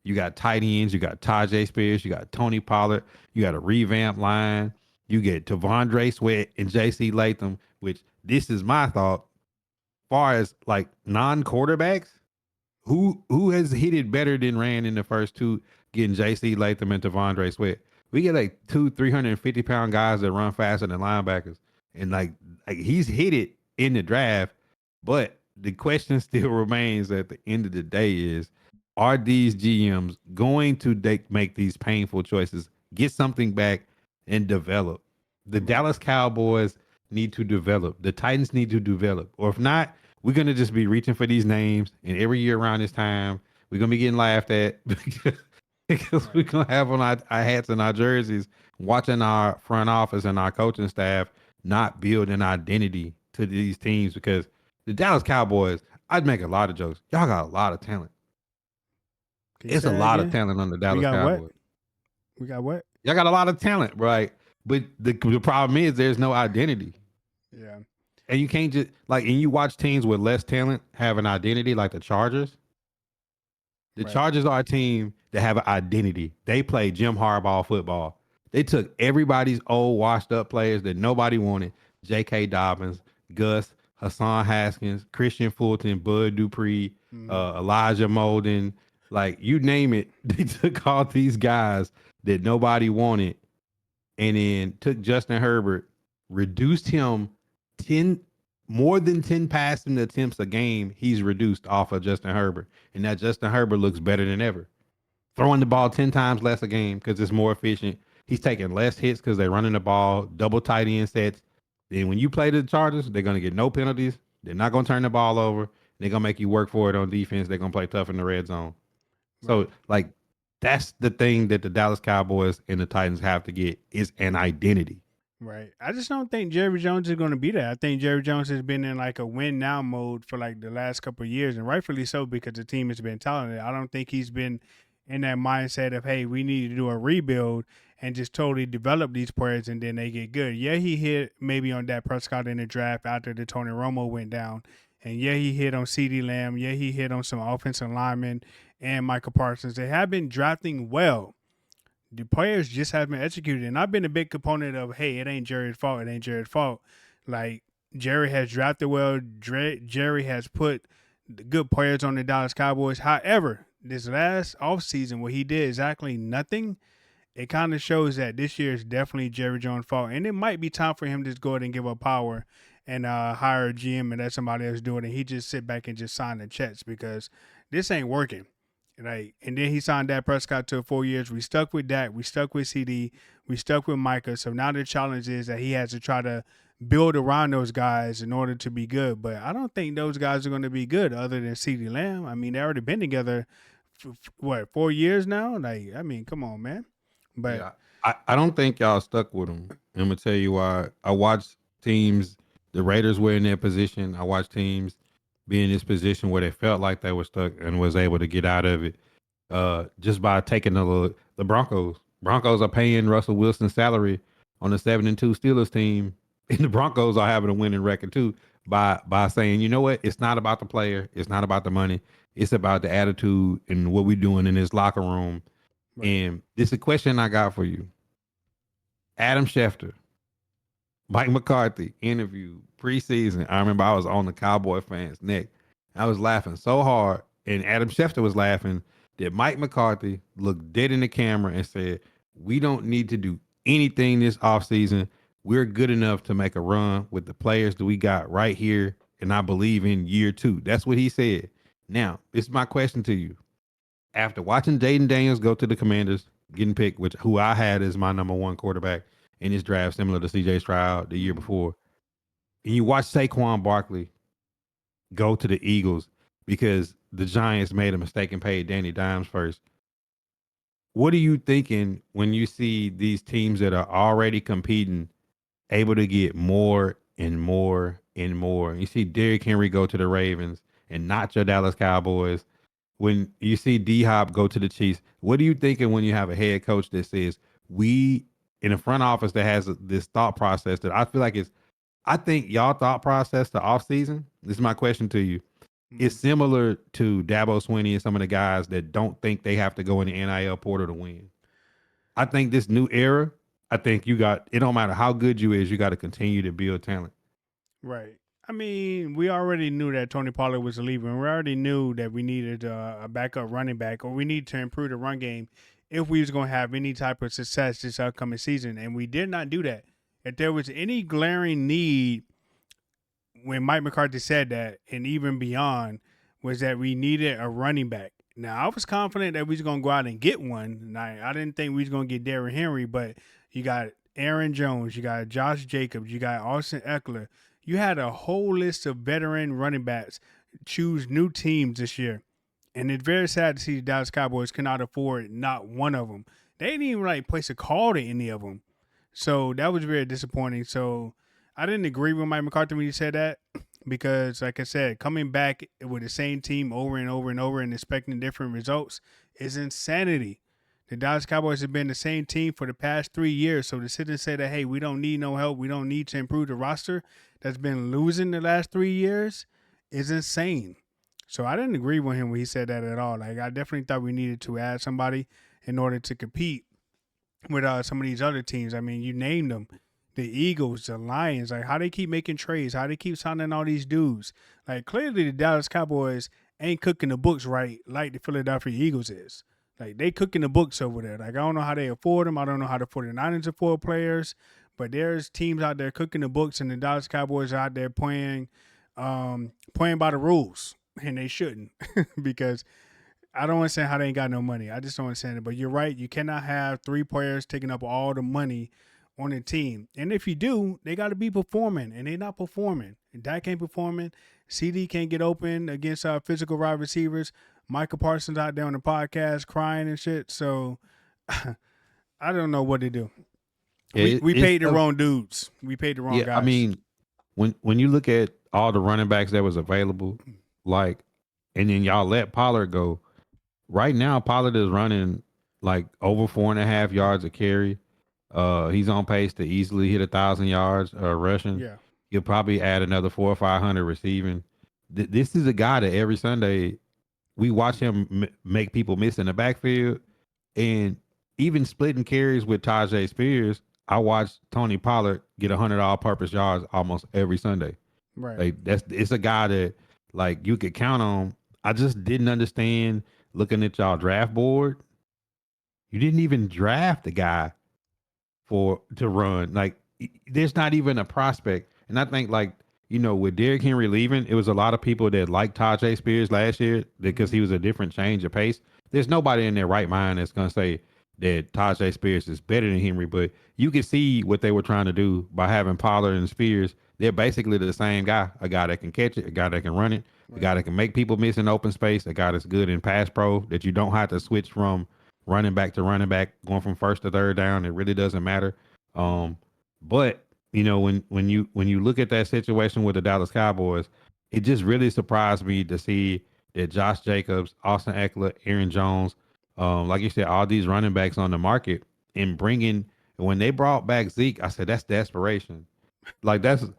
You got tight ends, you got Tajay Spears, you got Tony Pollard, you got a revamped line, you get Tavondre Sweat and JC Latham, which this is my thought. Far as like non-quarterbacks, who has hit it better than Rand in the first 2, getting JC Latham and Tavondre Sweat? We get like 350-pound guys that run faster than linebackers. And like he's hit it in the draft, but the question still remains at the end of the day is, are these GMs going to make these painful choices, get something back, and develop? The Dallas Cowboys need to develop. The Titans need to develop. Or if not, we're going to just be reaching for these names. And every year around this time, we're going to be getting laughed at because we're going to have on our hats and our jerseys, watching our front office and our coaching staff not build an identity to these teams. Because the Dallas Cowboys, I'd make a lot of jokes. Y'all got a lot of talent. It's a lot of talent on the Dallas Cowboys. We got what? Y'all got a lot of talent, right? But the problem is there's no identity. Yeah. And you can't just and you watch teams with less talent have an identity, like the Chargers. The Chargers are a team that have an identity. They play Jim Harbaugh football. They took everybody's old washed up players that nobody wanted. J.K. Dobbins, Gus, Hassan Haskins, Christian Fulton, Bud Dupree, Elijah Molden, like you name it. They took all these guys that nobody wanted and then took Justin Herbert, reduced him more than 10 passing attempts a game. He's reduced off of Justin Herbert. And now Justin Herbert looks better than ever. Throwing the ball 10 times less a game because it's more efficient. He's taking less hits because they're running the ball, double tight end sets. Then when you play the Chargers, they're going to get no penalties. They're not going to turn the ball over. They're going to make you work for it on defense. They're going to play tough in the red zone. So, that's the thing that the Dallas Cowboys and the Titans have to get is an identity. Right. I just don't think Jerry Jones is going to be there. I think Jerry Jones has been in like a win now mode for like the last couple of years, and rightfully so because the team has been talented. I don't think he's been in that mindset of, hey, we need to do a rebuild and just totally develop these players and then they get good. Yeah, he hit maybe on Dak Prescott in the draft after the Tony Romo went down. And yeah, he hit on CeeDee Lamb. Yeah, he hit on some offensive linemen and Michael Parsons. They have been drafting well. The players just haven't been executed. And I've been a big component of, hey, it ain't Jerry's fault. It ain't Jerry's fault. Like, Jerry has drafted well. Jerry has put good players on the Dallas Cowboys. However, this last offseason where he did exactly nothing, it kind of shows that this year is definitely Jerry Jones' fault. And it might be time for him to go ahead and give up power and hire a GM and let somebody else do it. And he just sit back and just sign the checks because this ain't working. Right. And then he signed Dak Prescott to 4 years. We stuck with Dak. We stuck with CD. We stuck with Micah. So now the challenge is that he has to try to build around those guys in order to be good. But I don't think those guys are going to be good other than CD Lamb. I mean, they already been together for 4 years now? Like, I mean, come on, man. But yeah, I don't think y'all stuck with him. I'm going to tell you why. I watched teams, the Raiders were in their position. I watched teams be in this position where they felt like they were stuck and was able to get out of it just by taking the Broncos. Broncos are paying Russell Wilson's salary on the 7-2 Steelers team, and the Broncos are having a winning record too by saying, you know what, it's not about the player, it's not about the money, it's about the attitude and what we're doing in this locker room. Right. And this is a question I got for you. Adam Schefter, Mike McCarthy interview preseason. I remember I was on the Cowboy fans' neck. I was laughing so hard, and Adam Schefter was laughing that Mike McCarthy looked dead in the camera and said, we don't need to do anything this offseason. we're good enough to make a run with the players that we got right here, and I believe in year 2. That's what he said. Now, this is my question to you. After watching Jaden Daniels go to the Commanders, getting picked, which who I had as my number 1 quarterback in this draft, similar to CJ Stroud the year before, and you watch Saquon Barkley go to the Eagles because the Giants made a mistake and paid Danny Dimes first. What are you thinking when you see these teams that are already competing able to get more and more and more? You see Derrick Henry go to the Ravens and not your Dallas Cowboys. When you see D-Hop go to the Chiefs, what are you thinking when you have a head coach that says, we in a front office that has this thought process that I feel like I think y'all thought process the offseason, this is my question to you, is similar to Dabo Swinney and some of the guys that don't think they have to go in the NIL portal to win. I think this new era, I think it don't matter how good you is, you got to continue to build talent. Right. I mean, we already knew that Tony Pollard was leaving. We already knew that we needed a backup running back, or we need to improve the run game if we was going to have any type of success this upcoming season. And we did not do that. If there was any glaring need when Mike McCarthy said that, and even beyond, was that we needed a running back. Now, I was confident that we was going to go out and get one. And I didn't think we was going to get Derrick Henry, but you got Aaron Jones, you got Josh Jacobs, you got Austin Eckler. You had a whole list of veteran running backs choose new teams this year. And it's very sad to see the Dallas Cowboys cannot afford not one of them. They didn't even place a call to any of them. So that was very disappointing. So I didn't agree with Mike McCarthy when he said that because, like I said, coming back with the same team over and over and over and expecting different results is insanity. The Dallas Cowboys have been the same team for the past 3 years. So to sit and say that, hey, we don't need no help, we don't need to improve the roster that's been losing the last 3 years is insane. So I didn't agree with him when he said that at all. I definitely thought we needed to add somebody in order to compete with some of these other teams. I mean, you named them. The Eagles, the Lions, how they keep making trades, how they keep signing all these dudes. Clearly the Dallas Cowboys ain't cooking the books right like the Philadelphia Eagles is. They cooking the books over there. I don't know how they afford them. I don't know how the 49ers afford players. But there's teams out there cooking the books, and the Dallas Cowboys are out there playing by the rules. And they shouldn't because I don't understand how they ain't got no money. I just don't understand it. But you're right. You cannot have 3 players taking up all the money on the team. And if you do, they got to be performing, and they're not performing. And Dak ain't performing. CD can't get open against physical wide receivers. Michael Parsons out there on the podcast crying and shit. So I don't know what to do. Yeah, we paid the wrong dudes. We paid the wrong guys. I mean, when you look at all the running backs that was available, and then y'all let Pollard go. Right now, Pollard is running over 4.5 yards a carry. He's on pace to easily hit 1,000 yards rushing. Yeah. He'll probably add another 400 or 500 receiving. This is a guy that every Sunday we watch him make people miss in the backfield, and even splitting carries with Tajay Spears. I watched Tony Pollard get 100 all-purpose yards almost every Sunday. Right. It's a guy that you could count on. I just didn't understand looking at y'all draft board. You didn't even draft the guy to run. There's not even a prospect. And I think with Derrick Henry leaving, it was a lot of people that liked Tajay Spears last year because he was a different change of pace. There's nobody in their right mind that's gonna say that Tajay Spears is better than Henry, but you can see what they were trying to do by having Pollard and Spears. They're basically the same guy, a guy that can catch it, a guy that can run it, a guy that can make people miss in open space, a guy that's good in pass pro, that you don't have to switch from running back to running back, going from first to third down. It really doesn't matter. But when you look at that situation with the Dallas Cowboys, it just really surprised me to see that Josh Jacobs, Austin Eckler, Aaron Jones, like you said, all these running backs on the market, and when they brought back Zeke, I said that's desperation. That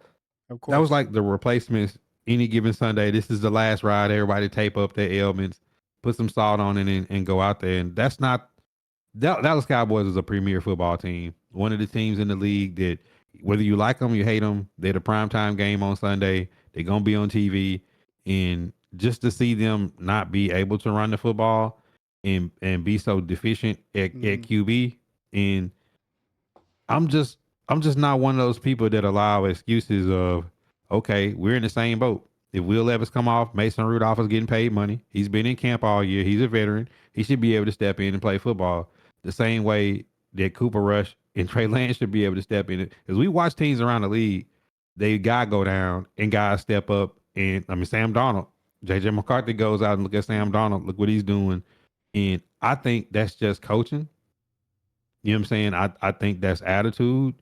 was like the replacements. Any given Sunday, this is the last ride. Everybody tape up their ailments, put some salt on it, and go out there. And that's not Dallas Cowboys is a premier football team. One of the teams in the league that, whether you like them, you hate them, they're the primetime game on Sunday. They're going to be on TV. And just to see them not be able to run the football and be so deficient at QB. And I'm just I'm just not one of those people that allow excuses of, okay, we're in the same boat. If Will Levis come off, Mason Rudolph is getting paid money. He's been in camp all year. He's a veteran. He should be able to step in and play football the same way that Cooper Rush and Trey Lance should be able to step in. Because we watch teams around the league, they guy go down and guys step up. And I mean, Sam Darnold, JJ McCarthy goes out and look at Sam Darnold, look what he's doing. And I think that's just coaching. You know what I'm saying? I think that's attitude.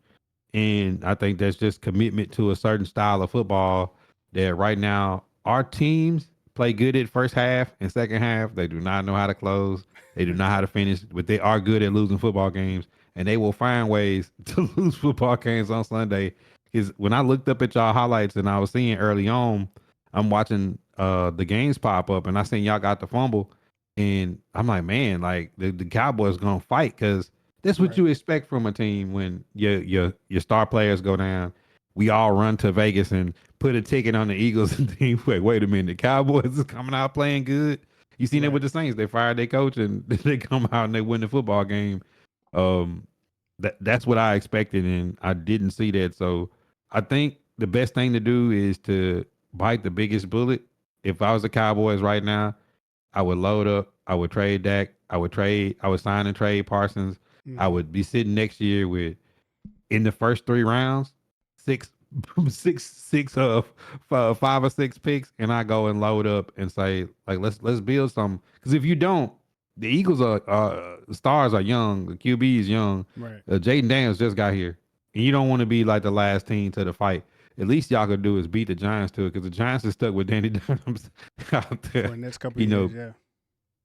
And I think that's just commitment to a certain style of football that right now our teams play good at first half and second half. They do not know how to close. They do not know how to finish, but they are good at losing football games. And they will find ways to lose football games on Sunday. Because when I looked up at y'all highlights and I was seeing early on, I'm watching the games pop up and I seen y'all got the fumble. And I'm like, man, like the Cowboys gonna fight because that's what you expect from a team when your star players go down. We all run to Vegas and put a ticket on the Eagles and think, wait a minute, the Cowboys is coming out playing good. You seen it with the Saints. They fired their coach and they come out and they win the football game. That's what I expected, and I didn't see that. So I think the best thing to do is to bite the biggest bullet. If I was the Cowboys right now, I would load up. I would trade Dak. I would sign and trade Parsons. I would be sitting next year with in the first 3 rounds, six, six of 5 or 6 picks, and I go and load up and say like let's build something. Because if you don't, the Eagles are stars are young. The QB is young. Right. Jaden Daniels just got here, and you don't want to be like the last team to the fight. At least y'all could do is beat the Giants to it because the Giants are stuck with Danny Dimes out there. For the next couple of years, yeah.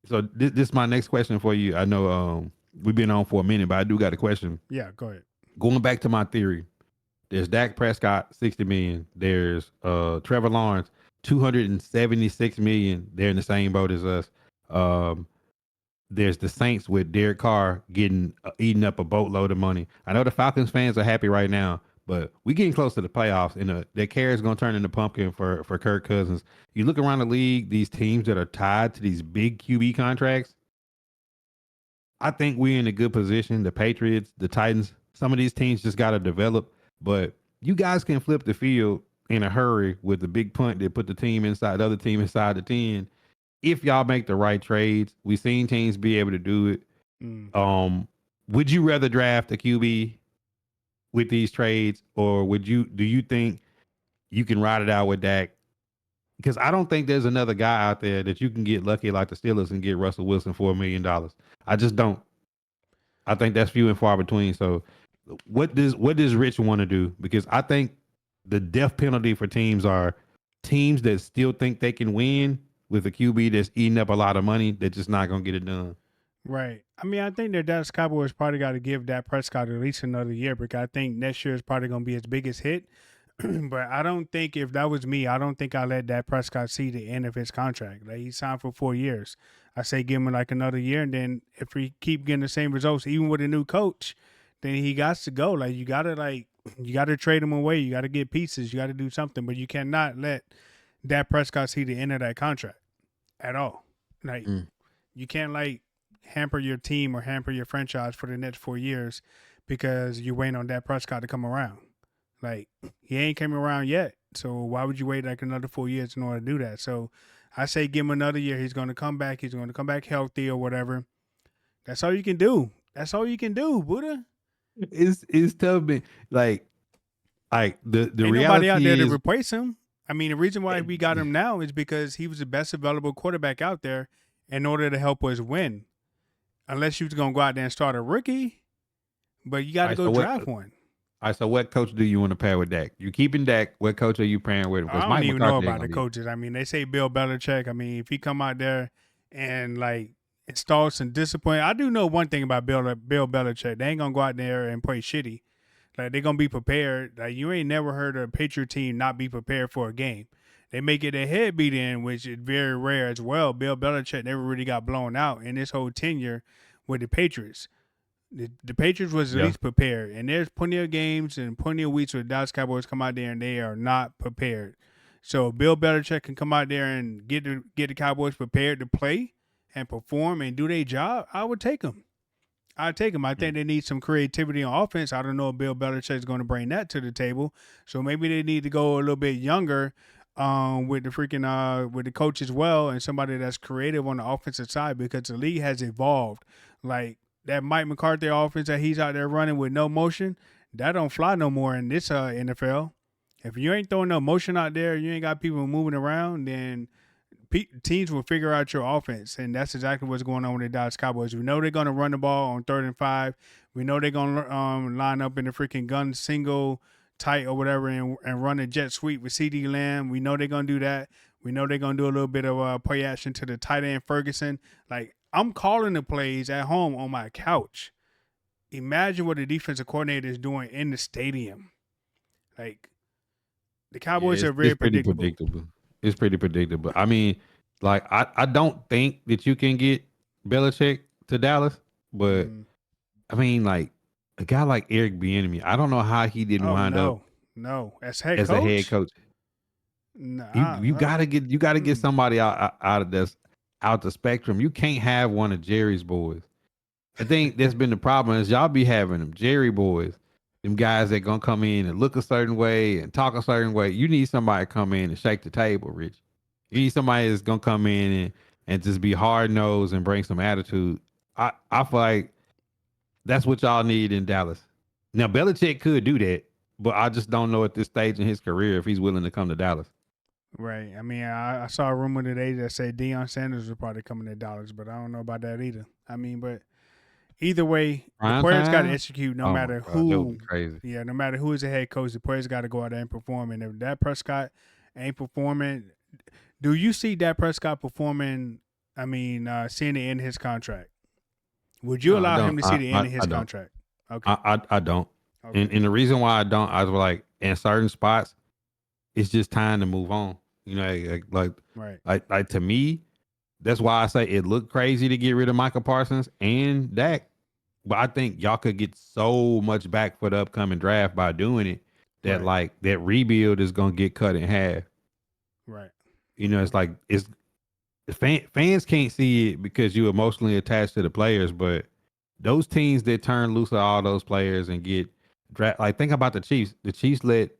So this is my next question for you. I know we've been on for a minute, but I do got a question. Yeah, go ahead. Going back to my theory, there's Dak Prescott, $60 million. There's Trevor Lawrence, $276 million. They're in the same boat as us. There's the Saints with Derek Carr getting eating up a boatload of money. I know the Falcons fans are happy right now, but we getting close to the playoffs, and that carrot's going to turn into pumpkin for Kirk Cousins. You look around the league, these teams that are tied to these big QB contracts, I think we're in a good position. The Patriots, the Titans, some of these teams just got to develop, but you guys can flip the field in a hurry with the big punt that put the other team inside the 10. If y'all make the right trades, we've seen teams be able to do it. Would you rather draft a QB with these trades, or do you think you can ride it out with Dak? Because I don't think there's another guy out there that you can get lucky like the Steelers and get Russell Wilson for $1 million. I just don't. I think that's few and far between. So what does Rich want to do? Because I think the death penalty for teams are teams that still think they can win with a QB that's eating up a lot of money that's just not going to get it done. Right. I mean, I think that Dallas Cowboys probably got to give Dak Prescott at least another year because I think next year is probably going to be his biggest hit. But I don't think if that was me, I don't think I let Dak Prescott see the end of his contract. Like he signed for 4 years. I say give him like another year, and then if we keep getting the same results, even with a new coach, then he got to go. Like you gotta trade him away. You gotta get pieces. You gotta do something, but you cannot let Dak Prescott see the end of that contract at all. Like you can't like hamper your team or hamper your franchise for the next 4 years because you're waiting on Dak Prescott to come around. Like he ain't came around yet, so why would you wait like another 4 years in order to do that? So I say give him another year. He's going to come back. He's going to come back healthy or whatever. That's all you can do. That's all you can do, Buddha. It's tough, man. Like the ain't reality nobody out there is, to replace him. I mean, the reason why we got him now is because he was the best available quarterback out there in order to help us win. Unless you was going to go out there and start a rookie, but you got to go draft one. All right, so what coach do you want to pair with Dak? You keeping Dak? What coach are you pairing with? I don't even know about the coaches. I mean, they say Bill Belichick. I mean, if he come out there and like install some discipline, I do know one thing about Bill Belichick. They ain't gonna go out there and play shitty. Like they're gonna be prepared. Like you ain't never heard a Patriot team not be prepared for a game. They make it a head beat in, which is very rare as well. Bill Belichick never really got blown out in his whole tenure with the Patriots. The Patriots was at least prepared, and there's plenty of games and plenty of weeks where the Dallas Cowboys come out there and they are not prepared. So Bill Belichick can come out there and get the Cowboys prepared to play and perform and do their job. I would take them. I take them. I think they need some creativity on offense. I don't know if Bill Belichick's going to bring that to the table. So maybe they need to go a little bit younger with the freaking with the coach as well, and somebody that's creative on the offensive side, because the league has evolved. Like that Mike McCarthy offense that he's out there running with no motion, that don't fly no more in this NFL. If you ain't throwing no motion out there, you ain't got people moving around, then teams will figure out your offense, and that's exactly what's going on with the Dallas Cowboys. We know they're going to run the ball on 3rd and 5. We know they're going to line up in the freaking gun single tight or whatever and run a jet sweep with CD Lamb. We know they're going to do that. We know they're going to do a little bit of play action to the tight end Ferguson. Like, I'm calling the plays at home on my couch. Imagine what the defensive coordinator is doing in the stadium. Like, the Cowboys are very predictable. It's pretty predictable. I mean, like I don't think that you can get Belichick to Dallas, but I mean, like a guy like Eric Bieniemy, I don't know how he didn't wind up as a head coach. You gotta get somebody out of this out the spectrum. You can't have one of Jerry's boys. I think that's been the problem is y'all be having them Jerry boys, them guys that gonna come in and look a certain way and talk a certain way. You need somebody to come in and shake the table, Rich. You need somebody that's gonna come in and just be hard nosed and bring some attitude. I feel like that's what y'all need in Dallas. Now Belichick could do that, but I just don't know at this stage in his career if he's willing to come to Dallas. Right. I mean, I saw a rumor today that said Deion Sanders was probably coming to Dallas, but I don't know about that either. I mean, but either way, the players got to execute no matter who. That would be crazy. Yeah, no matter who is the head coach, the players got to go out there and perform. And if Dak Prescott ain't performing, do you see Dak Prescott performing? I mean, seeing the end of his contract. Would you allow him to see the end of his contract? Okay, I don't. Okay. And the reason why I don't, I was like, in certain spots, it's just time to move on. You know, like to me, that's why I say it looked crazy to get rid of Michael Parsons and Dak. But I think y'all could get so much back for the upcoming draft by doing it that like that rebuild is gonna get cut in half. Right. You know, it's like fans can't see it because you're emotionally attached to the players, but those teams that turn loose of all those players and get draft, like think about the Chiefs. The Chiefs let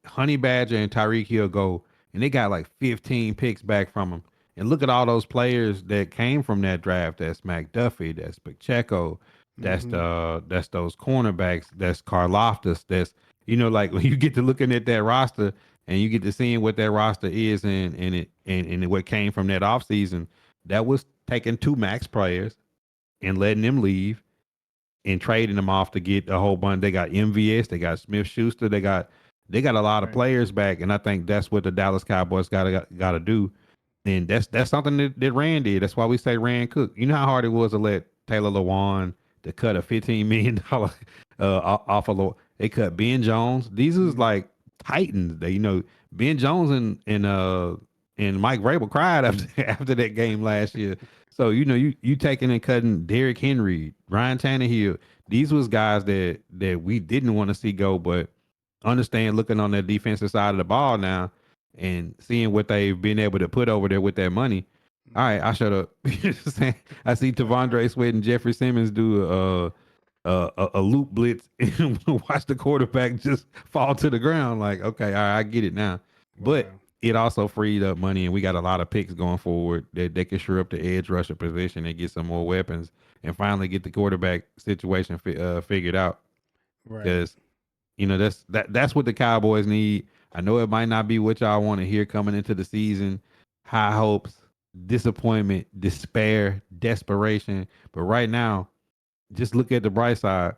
Honey Badger and Tyreek Hill go, and they got like 15 picks back from them. And look at all those players that came from that draft. That's McDuffie, that's Pacheco, that's that's those cornerbacks, that's Karlaftis, that's like when you get to looking at that roster and you get to seeing what that roster is and what came from that offseason, that was taking 2 max players and letting them leave and trading them off to get a whole bunch. They got MVS, they got Smith Schuster, they got a lot of players back, and I think that's what the Dallas Cowboys got to do. And that's something that Rand did. That's why we say Rand Cook. You know how hard it was to let Taylor Lewan to cut a $15 million off of they cut Ben Jones. These was like titans. They Ben Jones and Mike Vrabel cried after that game last year. So you taking and cutting Derrick Henry, Ryan Tannehill. These was guys that we didn't want to see go, but understand looking on the defensive side of the ball now and seeing what they've been able to put over there with that money. All right, I shut up. I see Tavondre Sweat and Jeffrey Simmons do a loop blitz and watch the quarterback just fall to the ground. Like, okay, all right, I get it now. But it also freed up money, and we got a lot of picks going forward that they can shore up the edge rusher position and get some more weapons and finally get the quarterback situation figured out. Because that's what the Cowboys need. I know it might not be what y'all want to hear coming into the season. High hopes, disappointment, despair, desperation. But right now, just look at the bright side.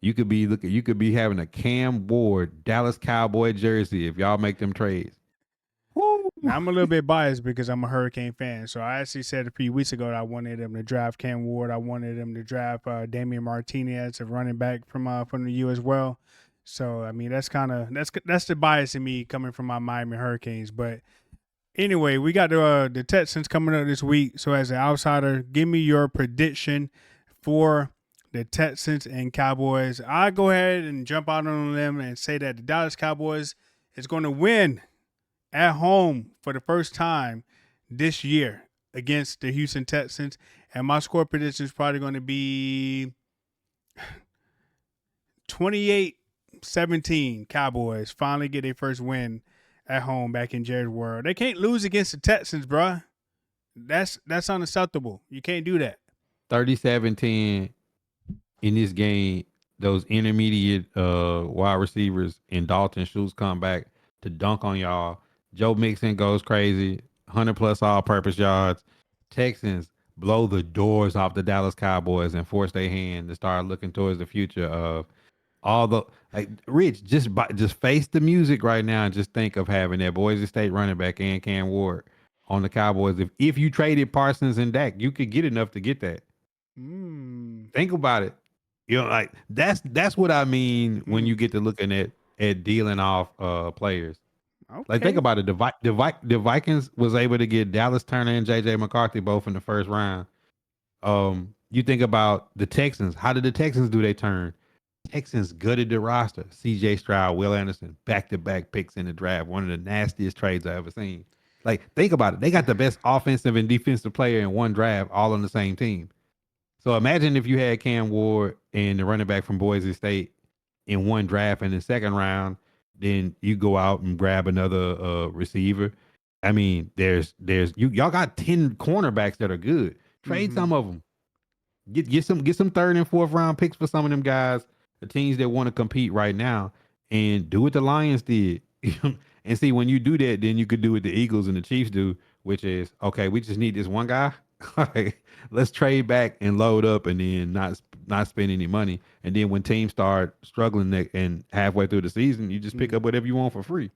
You could be having a Cam Ward Dallas Cowboy jersey if y'all make them trades. Now, I'm a little bit biased because I'm a Hurricane fan. So I actually said a few weeks ago that I wanted them to draft Cam Ward. I wanted them to draft Damian Martinez, a running back from the U as well. So I mean that's the bias in me coming from my Miami Hurricanes. But anyway, we got the Texans coming up this week. So as an outsider, give me your prediction for the Texans and Cowboys. I go ahead and jump out on them and say that the Dallas Cowboys is going to win at home for the first time this year against the Houston Texans. And my score prediction is probably going to be 28-17. Cowboys finally get their first win at home back in Jerry's World. They can't lose against the Texans, bruh. That's unacceptable. You can't do that. 37-10 in this game. Those intermediate wide receivers and Dalton Schultz come back to dunk on y'all. Joe Mixon goes crazy. 100+ all-purpose yards. Texans blow the doors off the Dallas Cowboys and force their hand to start looking towards the future of all the Rich. Just face the music right now and just think of having that Boise State running back and Cam Ward on the Cowboys. If you traded Parsons and Dak, you could get enough to get that. Think about it. Like that's what I mean when you get to looking at dealing off players. Okay. Like, think about it. The Vikings was able to get Dallas Turner and JJ McCarthy both in the first round. You think about the Texans. How did the Texans do their turn? Texans gutted the roster. CJ Stroud, Will Anderson, back-to-back picks in the draft. One of the nastiest trades I ever seen. Like, think about it. They got the best offensive and defensive player in one draft all on the same team. So imagine if you had Cam Ward and the running back from Boise State in one draft in the second round, then you go out and grab another receiver. I mean, y'all got 10 cornerbacks that are good. Trade some of them. Get some third and fourth round picks for some of them guys, the teams that want to compete right now, and do what the Lions did. And see, when you do that, then you could do what the Eagles and the Chiefs do, which is, okay, we just need this one guy. Let's trade back and load up, and then not spend any money. And then when teams start struggling and halfway through the season, you just pick up whatever you want for free.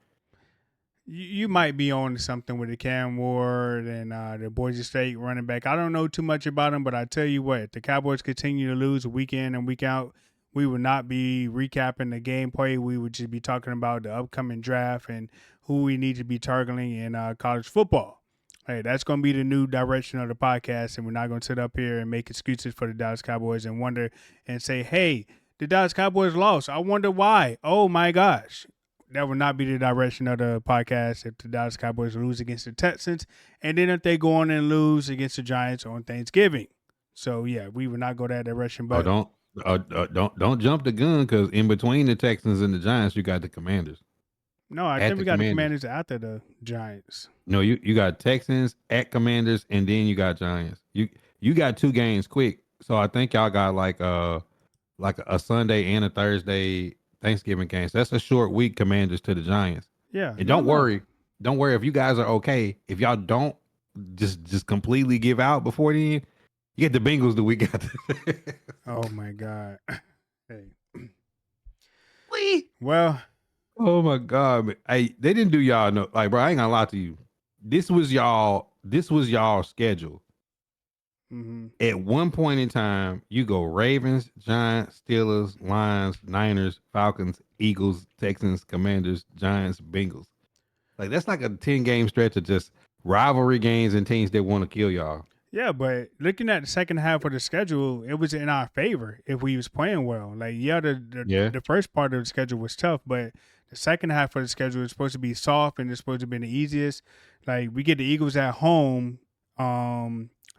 You might be on something with the Cam Ward and the Boise State running back. I don't know too much about him, but I tell you what, the Cowboys continue to lose week in and week out. We would not be recapping the gameplay. We would just be talking about the upcoming draft and who we need to be targeting in college football. Hey, that's going to be the new direction of the podcast, and we're not going to sit up here and make excuses for the Dallas Cowboys and wonder and say, hey, the Dallas Cowboys lost. I wonder why. Oh, my gosh. That would not be the direction of the podcast if the Dallas Cowboys lose against the Texans, and then if they go on and lose against the Giants on Thanksgiving. So, yeah, we would not go that direction. But don't jump the gun, because in between the Texans and the Giants, you got the Commanders. No, I think we got the Commanders after the Giants. No, you got Texans at Commanders, and then you got Giants. You got 2 games quick, so I think y'all got like a Sunday and a Thursday Thanksgiving game. So that's a short week, Commanders to the Giants. Yeah, and don't worry if you guys are okay. If y'all don't just completely give out before then, you get the Bengals the week after. Oh my God! Hey, well. Oh my God. Hey, they didn't do y'all no, like, bro, I ain't gonna lie to you. This was y'all schedule. At one point in time, you go Ravens, Giants, Steelers, Lions, Niners, Falcons, Eagles, Texans, Commanders, Giants, Bengals. Like, that's like a 10-game stretch of just rivalry games and teams that want to kill y'all. Yeah, but looking at the second half of the schedule, it was in our favor if we was playing well. Like, the first part of the schedule was tough, but the second half of the schedule is supposed to be soft and it's supposed to be the easiest. Like, we get the Eagles at home.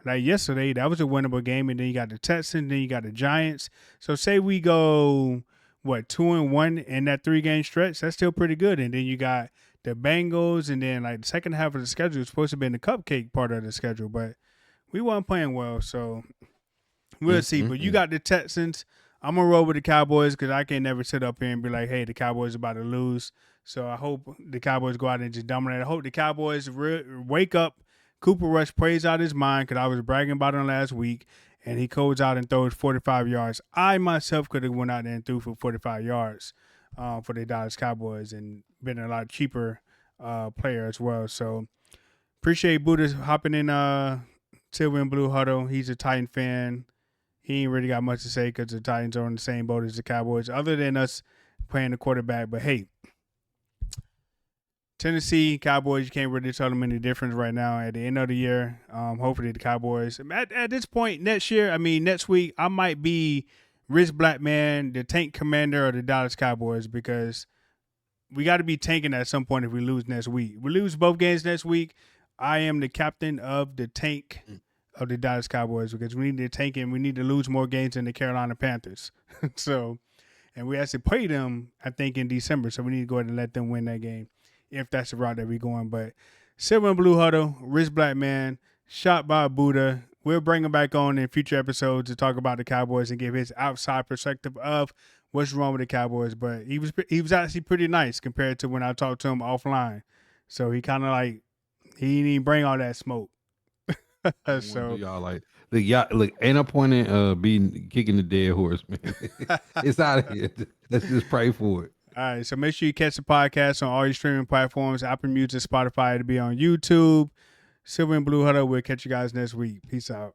Like yesterday, that was a winnable game, and then you got the Texans, then you got the Giants. So say we go 2-1 in that 3-game stretch, that's still pretty good. And then you got the Bengals, and then like the second half of the schedule is supposed to be in the cupcake part of the schedule, but we weren't playing well, so we'll see. But you got the Texans. I'm going to roll with the Cowboys because I can never sit up here and be like, hey, the Cowboys are about to lose. So I hope the Cowboys go out and just dominate. I hope the Cowboys wake up. Cooper Rush plays out his mind because I was bragging about him last week, and he goes out and throws 45 yards. I myself could have went out there and threw for 45 yards for the Dallas Cowboys and been a lot cheaper player as well. So appreciate Buddha hopping in Silver and Blue Huddle. He's a Titan fan. He ain't really got much to say because the Titans are on the same boat as the Cowboys, other than us playing the quarterback. But hey, Tennessee Cowboys, you can't really tell them any difference right now at the end of the year. Hopefully the Cowboys at this point next week, I might be Richblkman, the tank commander of the Dallas Cowboys, because we got to be tanking at some point if we lose next week. We lose both games next week. I am the captain of the tank of the Dallas Cowboys because we need to tank and we need to lose more games than the Carolina Panthers. So, and we actually play them, I think, in December. So we need to go ahead and let them win that game if that's the route that we're going. But Silver and Blue Huddle, Richblkman, shot by Buddha. We'll bring him back on in future episodes to talk about the Cowboys and give his outside perspective of what's wrong with the Cowboys. But he was actually pretty nice compared to when I talked to him offline. So he kind of like, he didn't even bring all that smoke. So y'all like, look, ain't no point in kicking the dead horse, man. It's out of here. Let's just pray for it. All right, so make sure you catch the podcast on all your streaming platforms, Apple Music, Spotify, to be on YouTube. Silver and Blue Huddle. We'll catch you guys next week. Peace out.